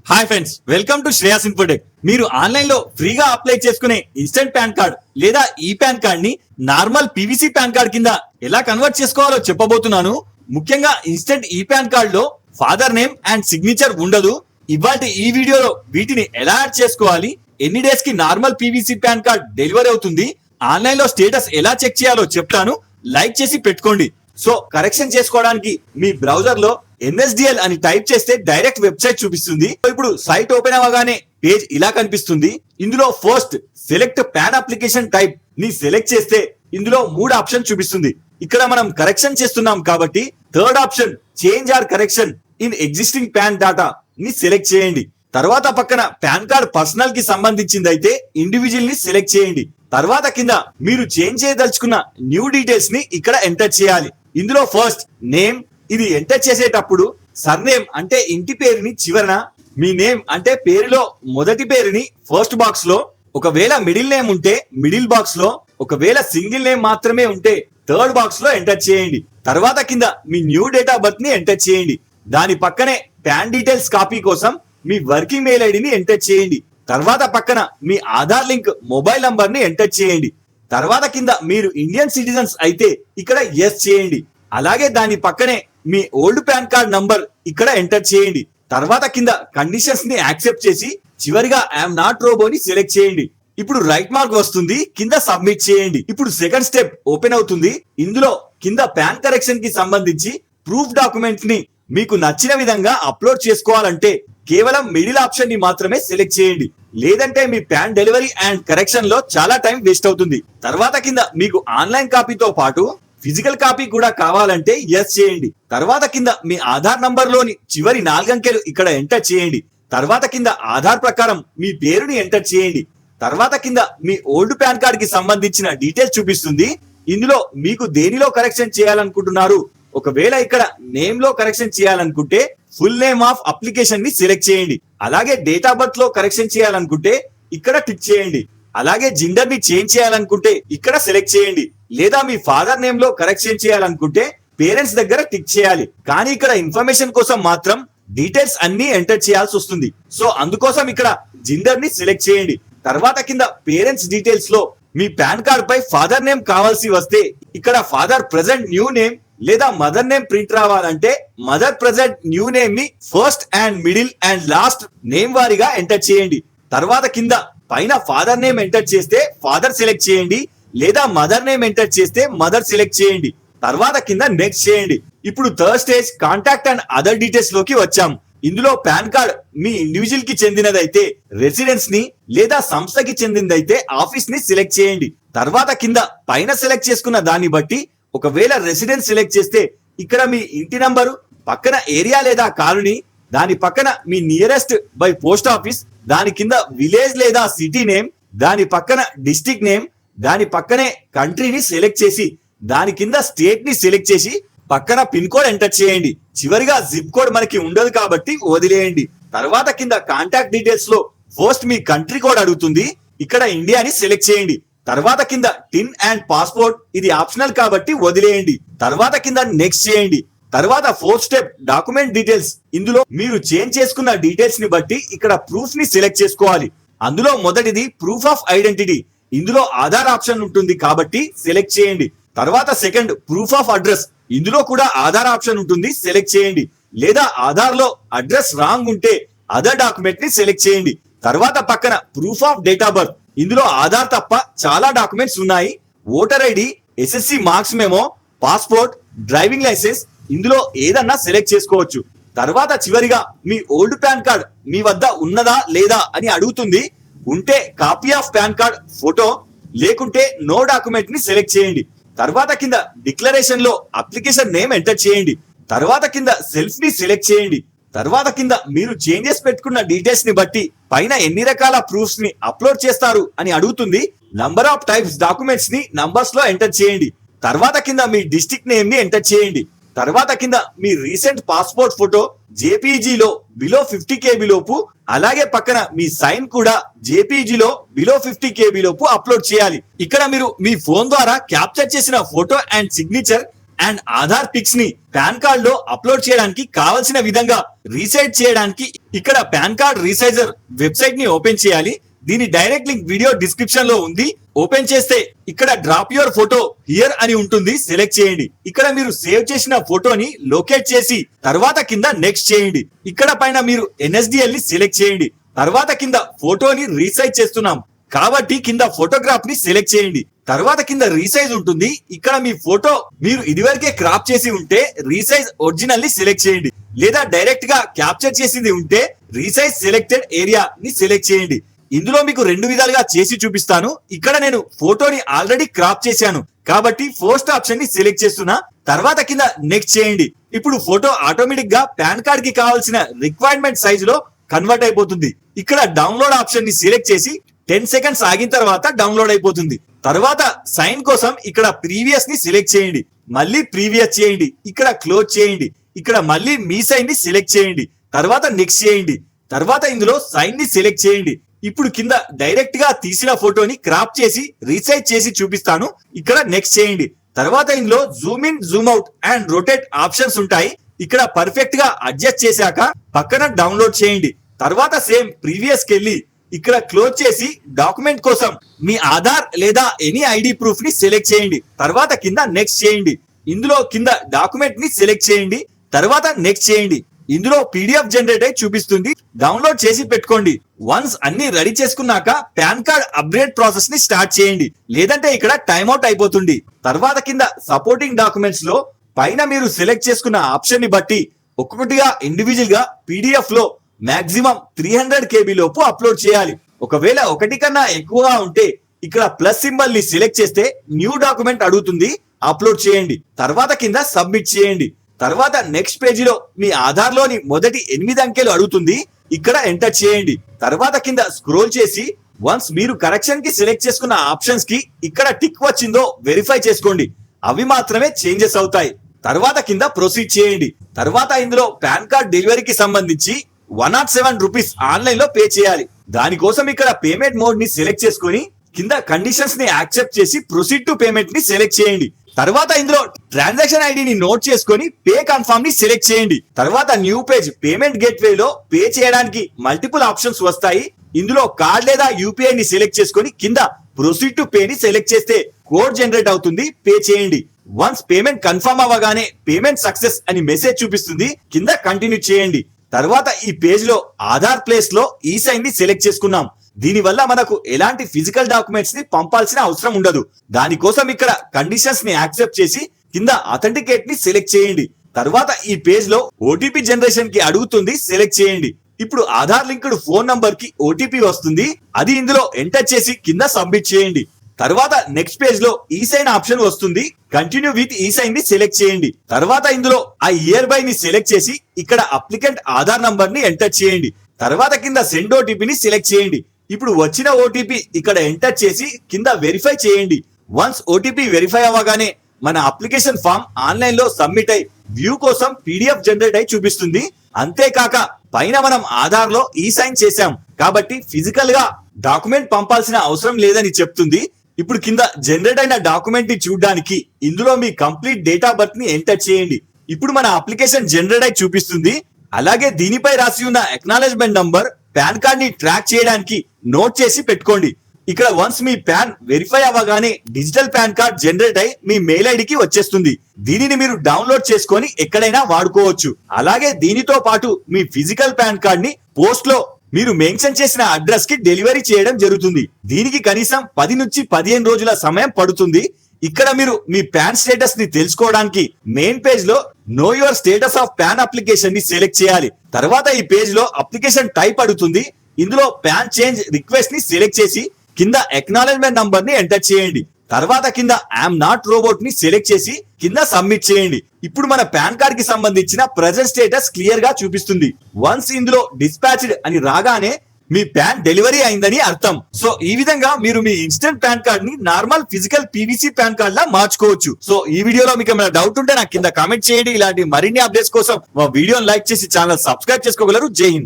Hi friends, welcome to Shreyas Infotech. మీరు online లో ఫ్రీగా అప్లై చేసుకునే ఇన్స్టెంట్ పాన్ కార్డ్ లేదా ఈ పాన్ కార్డ్ ని నార్మల్ పీవీసీ పాన్ కార్డ్ కింద ఎలా కన్వర్ట్ చేసుకోవాలో చెప్పబోతున్నాను. ముఖ్యంగా ఇన్స్టెంట్ ఈ పాన్ కార్డ్ లో ఫాదర్ నేమ్ అండ్ సిగ్నేచర్ ఉండదు. ఇవాటి ఈ వీడియోలో వీటిని ఎలా యాడ్ చేసుకోవాలి, ఎన్ని డేస్ కి normal PVC pan card delivery అవుతుంది, ఆన్లైన్ లో స్టేటస్ ఎలా చెక్ చేయాలో చెప్తాను. లైక్ చేసి పెట్టుకోండి. సో కరెక్షన్ చేసుకోవడానికి మీ బ్రౌజర్ లో NSDL అని టైప్ చేస్తే డైరెక్ట్ వెబ్సైట్ చూపిస్తుంది. ఇప్పుడు సైట్ ఓపెన్ అవ్వగానే పేజ్ ఇలా కనిపిస్తుంది. ఇందులో first select pan application type ని సెలెక్ట్ చేస్తే ఇందులో 3 ఆప్షన్ చూపిస్తుంది. ఇక్కడ మనం కరెక్షన్ చేస్తున్నాం కాబట్టి third option change or correction in existing PAN data ని సెలెక్ట్ చేయండి. తర్వాత పక్కన పాన్ కార్డ్ పర్సనల్ కి సంబంధించింది అయితే ఇండివిజువల్ ని సెలెక్ట్ చేయండి. తర్వాత కింద మీరు చేంజ్ చేయదలుచుకున్న న్యూ డీటెయిల్స్ ని ఇక్కడ ఎంటర్ చేయాలి. ఇందులో ఫస్ట్ నేమ్, ఇది ఎంటర్ చేసేటప్పుడు సర్నేమ్ అంటే ఇంటి పేరుని చివరన, మీ నేమ్ అంటే పేరులో మొదటి పేరుని ఫస్ట్ బాక్స్ లో, ఒకవేళ మిడిల్ నేమ్ ఉంటే మిడిల్ బాక్స్ లో, ఒకవేళ సింగిల్ నేమ్ మాత్రమే ఉంటే థర్డ్ బాక్స్ లో ఎంటర్ చేయండి. తర్వాత కింద మీ న్యూ డేట్ ఆఫ్ బర్త్ ని ఎంటర్ చేయండి. దాని పక్కనే పాన్ డీటెయిల్స్ కాపీ కోసం మీ వర్కింగ్ మెయిల్ ఐడిని ఎంటర్ చేయండి. తర్వాత పక్కన మీ ఆధార్ లింక్ మొబైల్ నంబర్ ని ఎంటర్ చేయండి. తర్వాత కింద మీరు ఇండియన్ సిటిజన్స్ అయితే ఇక్కడ ఎస్ చేయండి. అలాగే దాని పక్కనే మీ ఓల్డ్ పాన్ కార్డ్ నంబర్ ఇక్కడ ఎంటర్ చేయండి. తర్వాత కింద కండిషన్స్ ని యాక్సెప్ట్ చేసి చివరిగా ఐఎమ్ నాట్ రోబోని సెలెక్ట్ చేయండి. ఇప్పుడు రైట్ మార్క్ వస్తుంది, కింద సబ్మిట్ చేయండి. ఇప్పుడు సెకండ్ స్టెప్ ఓపెన్ అవుతుంది. ఇందులో కింద పాన్ కరెక్షన్ కి సంబంధించి ప్రూఫ్ డాక్యుమెంట్స్ ని మీకు నచ్చిన విధంగా అప్లోడ్ చేసుకోవాలంటే కేవలం మిడిల్ ఆప్షన్ ని మాత్రమే సెలెక్ట్ చేయండి. లేదంటే మీ పాన్ డెలివరీ అండ్ కరెక్షన్ లో చాలా టైం వేస్ట్ అవుతుంది. తర్వాత కింద మీకు ఆన్లైన్ కాపీతో పాటు ఫిజికల్ కాపీ కూడా కావాలంటే ఎస్ చేయండి. తర్వాత కింద మీ ఆధార్ నంబర్ లోని చివరి 4 అంకెలు ఇక్కడ ఎంటర్ చేయండి. తర్వాత కింద ఆధార్ ప్రకారం మీ పేరుని ఎంటర్ చేయండి. తర్వాత కింద మీ ఓల్డ్ పాన్ కార్డ్ కి సంబంధించిన డీటెయిల్స్ చూపిస్తుంది. ఇందులో మీకు దేనిలో కరెక్షన్ చేయాలనుకుంటున్నారు, ఒకవేళ ఇక్కడ నేమ్ లో కరెక్షన్ చేయాలనుకుంటే ఫుల్ నేమ్ ఆఫ్ అప్లికేషన్ ని సెలెక్ట్ చేయండి. అలాగే డేట్ ఆఫ్ బర్త్ లో కరెక్షన్ చేయాలనుకుంటే ఇక్కడ టిక్ చేయండి. అలాగే జెండర్ ని చేంజ్ చేయాలనుకుంటే ఇక్కడ సెలెక్ట్ చేయండి. లేదా మీ ఫాదర్ నేమ్ లో కరెక్షన్ చేయాలనుకుంటే పేరెంట్స్ దగ్గర టిక్ చేయాలి. కానీ ఇక్కడ ఇన్ఫర్మేషన్ కోసం మాత్రం డీటెయిల్స్ అన్ని ఎంటర్ చేయాల్సి వస్తుంది. సో అందుకోసం ఇక్కడ జెండర్ ని సెలెక్ట్ చేయండి. తర్వాత కింద పేరెంట్స్ డీటెయిల్స్ లో మీ పాన్ కార్డ్ పై ఫాదర్ నేమ్ కావాల్సి వస్తే ఇక్కడ ఫాదర్ ప్రెసెంట్ న్యూ నేమ్ లేదా మదర్ నేమ్ ప్రింట్ రావాలంటే మదర్ ప్రెసెంట్ న్యూ నేమ్ ని first and middle and last name వారీగా ఎంటర్ చేయండి. తర్వాత కింద పైన ఫాదర్ నేమ్ ఎంటర్ చేస్తే ఫాదర్ సెలెక్ట్ చేయండి, లేదా మదర్ నేమ్ ఎంటర్ చేస్తే మదర్ సెలెక్ట్ చేయండి. తర్వాత కింద నెక్స్ట్ చేయండి. ఇప్పుడు third stage contact and other details లోకి వచ్చాం. ఇందులో పాన్ కార్డ్ మీ ఇండివిజువల్ కి చెందినదైతే రెసిడెన్స్ ని, లేదా సంస్థకి చెందినదైతే ఆఫీస్ ని సెలెక్ట్ చేయండి. తర్వాత కింద పైన సెలెక్ట్ చేసుకున్న దాన్ని బట్టి ఒకవేళ రెసిడెన్స్ సెలెక్ట్ చేస్తే ఇక్కడ మీ ఇంటి నంబరు, పక్కన ఏరియా లేదా కాలనీ, దాని పక్కన మీ నియరెస్ట్ బై పోస్ట్ ఆఫీస్, దాని కింద విలేజ్ లేదా సిటీ నేమ్, దాని పక్కన డిస్ట్రిక్ట్ నేమ్, దాని పక్కనే కంట్రీని సెలెక్ట్ చేసి దాని కింద స్టేట్ ని సెలెక్ట్ చేసి పక్కన పిన్ కోడ్ ఎంటర్ చేయండి. చివరిగా జిప్ కోడ్ మనకి ఉండదు కాబట్టి వదిలేయండి. తర్వాత కింద కాంటాక్ట్ డీటెయిల్స్ లో ఫస్ట్ మీ కంట్రీ కోడ్ అడుగుతుంది, ఇక్కడ ఇండియాని సెలెక్ట్ చేయండి. తర్వాత కింద టిన్ అండ్ పాస్పోర్ట్, ఇది ఆప్షనల్ కాబట్టి వదిలేయండి. తర్వాత కింద నెక్స్ట్ చేయండి. తర్వాత ఫోర్త్ స్టెప్ డాక్యుమెంట్ డీటెయిల్స్. ఇందులో మీరు చేంజ్ చేసుకున్న డీటెయిల్స్ ని బట్టి ఇక్కడ ప్రూఫ్ ని సెలెక్ట్ చేసుకోవాలి. అందులో మొదటిది ప్రూఫ్ ఆఫ్ ఐడెంటిటీ. ఇందులో ఆధార్ ఆప్షన్ ఉంటుంది కాబట్టి సెలెక్ట్ చేయండి. తర్వాత సెకండ్ ప్రూఫ్ ఆఫ్ అడ్రస్. ఇందులో కూడా ఆధార్ ఆప్షన్ ఉంటుంది, సెలెక్ట్ చేయండి. లేదా ఆధార్ లో అడ్రస్ రాంగ్ ఉంటే అదర్ డాక్యుమెంట్ ని సెలెక్ట్ చేయండి. తర్వాత పక్కన proof of date of birth. ఇందులో ఆధార్ తప్ప చాలా డాక్యుమెంట్స్ ఉన్నాయి. Voter ID, SSC marks memo, passport, driving licence, ఇందులో ఏదన్నా సెలెక్ట్ చేసుకోవచ్చు. తర్వాత చివరిగా మీ ఓల్డ్ పాన్ కార్డ్ మీ వద్ద ఉన్నదా లేదా అని అడుగుతుంది. ఉంటే copy of PAN card photo, లేకుంటే నో డాక్యుమెంట్ ని సెలెక్ట్ చేయండి. తర్వాత కింద డిక్లరేషన్ లో అప్లికేషన్ నేమ్ ఎంటర్ చేయండి. తర్వాత కింద సెల్ఫ్ ని సెలెక్ట్ చేయండి. తర్వాత కింద మీరు చేంజెస్ పెట్టుకున్న డీటెయిల్స్ ని బట్టి పైన ఎన్ని రకాల ప్రూఫ్స్ ని అప్లోడ్ చేస్తారు అని అడుగుతుంది. నంబర్ ఆఫ్ టైప్స్ డాక్యుమెంట్స్ ని నంబర్స్ లో ఎంటర్ చేయండి. తర్వాత కింద మీ డిస్ట్రిక్ట్ నేమ్ ని ఎంటర్ చేయండి. తర్వాత కింద మీ రీసెంట్ పాస్పోర్ట్ ఫోటో JPG లో బిలో 50 KB లోపు, అలాగే పక్కన మీ సైన్ కూడా JPG లో బిలో 50 KB లోపు అప్లోడ్ చేయాలి. ఇక్కడ మీరు మీ ఫోన్ ద్వారా క్యాప్చర్ చేసిన photo and signature and Aadhaar pics ని పాన్ కార్డ్ లో అప్లోడ్ చేయడానికి కావలసిన విధంగా రీసైజ్ చేయడానికి ఇక్కడ పాన్ కార్డ్ రీసైజర్ వెబ్సైట్ ని ఓపెన్ చేయాలి. దీని డైరెక్ట్ లింక్ వీడియో డిస్క్రిప్షన్ లో ఉంది. ఓపెన్ చేస్తే ఇక్కడ డ్రాప్ యువర్ ఫోటో హియర్ అని ఉంటుంది, సెలెక్ట్ చేయండి. ఇక్కడ మీరు సేవ్ చేసిన ఫోటోని లొకేట్ చేసి తర్వాత కింద నెక్స్ట్ చేయండి. ఇక్కడ పైన మీరు NSDL ని సెలెక్ట్ చేయండి. తర్వాత కింద ఫోటోని రీసైజ్ చేస్తున్నాం కాబట్టి కింద ఫోటోగ్రాఫ్ ని సెలెక్ట్ చేయండి. తర్వాత కింద రీసైజ్ ఉంటుంది. ఇక్కడ మీ ఫోటో మీరు ఇదివరకే క్రాప్ చేసి ఉంటే రీసైజ్ ఒరిజినల్ ని సెలెక్ట్ చేయండి, లేదా డైరెక్ట్ గా క్యాప్చర్ చేసింది ఉంటే రీసైజ్ సెలెక్టెడ్ ఏరియా ని సెలెక్ట్ చేయండి. ఇందులో మీకు రెండు విధాలుగా చేసి చూపిస్తాను. ఇక్కడ నేను ఫోటోని ఆల్రెడీ క్రాప్ చేశాను కాబట్టి ఫస్ట్ ఆప్షన్ ని సెలెక్ట్ చేస్తున్నా. తర్వాత కింద నెక్స్ట్ చేయండి. ఇప్పుడు ఫోటో ఆటోమేటిక్ గా పాన్ కార్డ్ కి కావాల్సిన రిక్వైర్మెంట్ సైజ్ లో కన్వర్ట్ అయిపోతుంది. ఇక్కడ డౌన్లోడ్ ఆప్షన్ ని సెలెక్ట్ చేసి 10 సెకండ్స్ ఆగిన తర్వాత డౌన్లోడ్ అయిపోతుంది. తర్వాత సైన్ కోసం ఇక్కడ ప్రీవియస్ ని సెలెక్ట్ చేయండి, మళ్ళీ ప్రీవియస్ చేయండి, ఇక్కడ క్లోజ్ చేయండి, ఇక్కడ మళ్ళీ మీ సైన్ ని సెలెక్ట్ చేయండి, తర్వాత నెక్స్ట్ చేయండి. తర్వాత ఇందులో సైన్ ని సెలెక్ట్ చేయండి. ఇప్పుడు కింద డైరెక్ట్ గా తీసిన ఫోటోని క్రాప్ చేసి రీసైజ్ చేసి చూపిస్తాను. ఇక్కడ నెక్స్ట్ చేయండి. తర్వాత ఇందులో Zoom in, Zoom out and rotate options ఉంటాయి. ఇక్కడ పర్ఫెక్ట్ గా అడ్జస్ట్ చేశాక పక్కన డౌన్లోడ్ చేయండి. తర్వాత సేమ్ ప్రీవియస్ కెళ్ళి ఇక్కడ క్లోజ్ చేసి డాక్యుమెంట్ కోసం మీ ఆధార్ లేదా ఎనీ ఐడి ప్రూఫ్ ని సెలెక్ట్ చేయండి. తర్వాత కింద నెక్స్ట్ చేయండి. ఇందులో కింద డాక్యుమెంట్ ని సెలెక్ట్ చేయండి. తర్వాత నెక్స్ట్ చేయండి. ఇందులో PDF జనరేట్ అయి చూపిస్తుంది, డౌన్లోడ్ చేసి పెట్టుకోండి. వన్స్ అన్ని రెడీ చేసుకున్నాక పాన్ కార్డ్ అప్గ్రేడ్ ప్రాసెస్ ని స్టార్ట్ చేయండి, లేదంటే ఇక్కడ టైం అవుట్ అయిపోతుంది. తర్వాత కింద సపోర్టింగ్ డాక్యుమెంట్స్ లో పైన మీరు సెలెక్ట్ చేసుకున్న ఆప్షన్ ని బట్టి ఒక్కొక్కటిగా ఇండివిజువల్ గా PDF లో మాక్సిమం 300 KB లోపు అప్లోడ్ చేయాలి. ఒకవేళ ఒకటి కన్నా ఎక్కువగా ఉంటే ఇక్కడ ప్లస్ సింబల్ ని సెలెక్ట్ చేస్తే న్యూ డాక్యుమెంట్ అడుగుతుంది, అప్లోడ్ చేయండి. తర్వాత కింద సబ్మిట్ చేయండి. తర్వాత నెక్స్ట్ పేజీలో మీ ఆధార్ లోని మొదటి 8 అంకెలు అడుగుతుంది, ఇక్కడ ఎంటర్ చేయండి. తర్వాత కింద స్క్రోల్ చేసి వన్స్ మీరు కరెక్షన్ కి సెలెక్ట్ చేసుకున్న ఆప్షన్స్ కి ఇక్కడ టిక్ వచ్చిందో వెరిఫై చేసుకోండి, అవి మాత్రమే చేంజెస్ అవుతాయి. తర్వాత కింద ప్రొసీడ్ చేయండి. తర్వాత ఇందులో పాన్ కార్డ్ డెలివరీకి సంబంధించి 107 రూపీస్ ఆన్లైన్ లో పే చేయాలి. దానికోసం ఇక్కడ పేమెంట్ మోడ్ ని సెలెక్ట్ చేసుకుని కింద కండిషన్స్ ని యాక్సెప్ట్ చేసి ప్రొసీడ్ టు పేమెంట్ ని సెలెక్ట్ చేయండి. తర్వాత ఇందులో ట్రాన్సాక్షన్ ఐడిని నోట్ చేసుకొని పే కన్ఫర్మ్ ని సెలెక్ట్ చేయండి. తర్వాత న్యూ పేజ్ పేమెంట్ గేట్వే లో పే చేయడానికి మల్టిపుల్ ఆప్షన్స్ వస్తాయి. ఇందులో కార్డ్ లేదా UPI ని సెలెక్ట్ చేసుకొని కింద ప్రొసీడ్ టు పే ని సెలెక్ట్ చేస్తే కోడ్ జనరేట్ అవుతుంది, పే చేయండి. వన్స్ పేమెంట్ కన్ఫర్మ్ అవ్వగానే పేమెంట్ సక్సెస్ అని మెసేజ్ చూపిస్తుంది, కింద కంటిన్యూ చేయండి. తర్వాత ఈ పేజ్ లో ఆధార్ ప్లేస్ లో ఈ సైన్ ని సెలెక్ట్ చేసుకున్నాం. దీని వల్ల మనకు ఎలాంటి ఫిజికల్ డాక్యుమెంట్స్ ని పంపాల్సిన అవసరం ఉండదు. దానికోసం ఇక్కడ కండిషన్స్ ని యాక్సెప్ట్ చేసి కింద అథెంటికేట్ ని సెలెక్ట్ చేయండి. తర్వాత ఈ పేజ్ లో OTP జనరేషన్ కి అడుగుతుంది, సెలెక్ట్ చేయండి. ఇప్పుడు ఆధార్ లింక్డ్ ఫోన్ నంబర్ కి OTP వస్తుంది, అది ఇందులో ఎంటర్ చేసి కింద సబ్మిట్ చేయండి. తర్వాత నెక్స్ట్ పేజ్ లో ఈ సైన్ ఆప్షన్ వస్తుంది, కంటిన్యూ విత్ ఈ సైన్ ని సెలెక్ట్ చేయండి. తర్వాత ఇందులో ఆ ఇయర్ బై ని సెలెక్ట్ చేసి ఇక్కడ అప్లికెంట్ ఆధార్ నంబర్ ని ఎంటర్ చేయండి. తర్వాత కింద సెండ్ OTP ని సెలెక్ట్ చేయండి. ఇప్పుడు వచ్చిన OTP ఇక్కడ ఎంటర్ చేసి కింద వెరిఫై చేయండి. వన్స్ OTP వెరిఫై అవ్వగానే మన అప్లికేషన్ ఫామ్ ఆన్లైన్ లో సబ్మిట్ అయి వ్యూ కోసం PDF జనరేట్ అయి చూపిస్తుంది. అంతేకాక పైన మనం ఆధార్ లో ఈ సైన్ చేశాం కాబట్టి ఫిజికల్ గా డాక్యుమెంట్ పంపాల్సిన అవసరం లేదని చెప్తుంది. ఇప్పుడు కింద జనరేట్ అయిన డాక్యుమెంట్ ని చూడడానికి ఇందులో మీ కంప్లీట్ డేట్ ఆఫ్ బర్త్ ని ఎంటర్ చేయండి. ఇప్పుడు మన అప్లికేషన్ జనరేట్ అయి చూపిస్తుంది. అలాగే దీనిపై రాసి ఉన్న అక్నాలెడ్జ్మెంట్ నంబర్ పాన్ కార్డ్ ని ట్రాక్ చేయడానికి నోట్ చేసి పెట్టుకోండి. ఇక్కడ వన్స్ మీ పాన్ వెరిఫై అవ్వగానే డిజిటల్ పాన్ కార్డ్ జనరేట్ అయి మీ మెయిల్ ఐడికి వచ్చేస్తుంది. దీనిని మీరు డౌన్లోడ్ చేసుకొని ఎక్కడైనా వాడుకోవచ్చు. అలాగే దీనితో పాటు మీ ఫిజికల్ పాన్ కార్డ్ ని పోస్ట్ లో మీరు మెన్షన్ చేసిన అడ్రస్ కి డెలివరీ చేయడం జరుగుతుంది. దీనికి కనీసం 10 నుంచి 15 రోజుల సమయం పడుతుంది. ఇక్కడ మీరు మీ పాన్ స్టేటస్ ని తెలుసుకోవడానికి మెయిన్ పేజ్ లో know your status of PAN application ని సెలెక్ట్ చేయాలి. తర్వాత ఈ పేజ్ లో అప్లికేషన్ టైప్ అడుగుతుంది. ఇందులో పాన్ చేంజ్ రిక్వెస్ట్ ని సెలెక్ట్ చేసి కింద అక్నాలెడ్జ్మెంట్ నంబర్ ని ఎంటర్ చేయండి. తర్వాత కింద ఐఎమ్ నాట్ రోబోట్ ని సెలెక్ట్ చేసి కింద సబ్మిట్ చేయండి. ఇప్పుడు మన పాన్ కార్డ్ కి సంబంధించిన ప్రెజెంట్ స్టేటస్ క్లియర్ గా చూపిస్తుంది. వన్స్ ఇందులో డిస్పాచ్డ్ అని రాగానే మీ పాన్ డెలివరీ అయిందని అర్థం. సో ఈ విధంగా మీరు మీ ఇన్స్టెంట్ పాన్ కార్డ్ ని normal physical PVC pan card లా మార్చుకోవచ్చు. సో ఈ వీడియోలో మీకు ఏమైనా డౌట్ ఉంటే నాకు కింద కామెంట్ చేయండి. ఇలాంటి మరిన్ని అప్డేట్స్ కోసం మా వీడియోని లైక్ చేసి ఛానల్ సబ్స్క్రైబ్ చేసుకోగలరు. జై హింద్.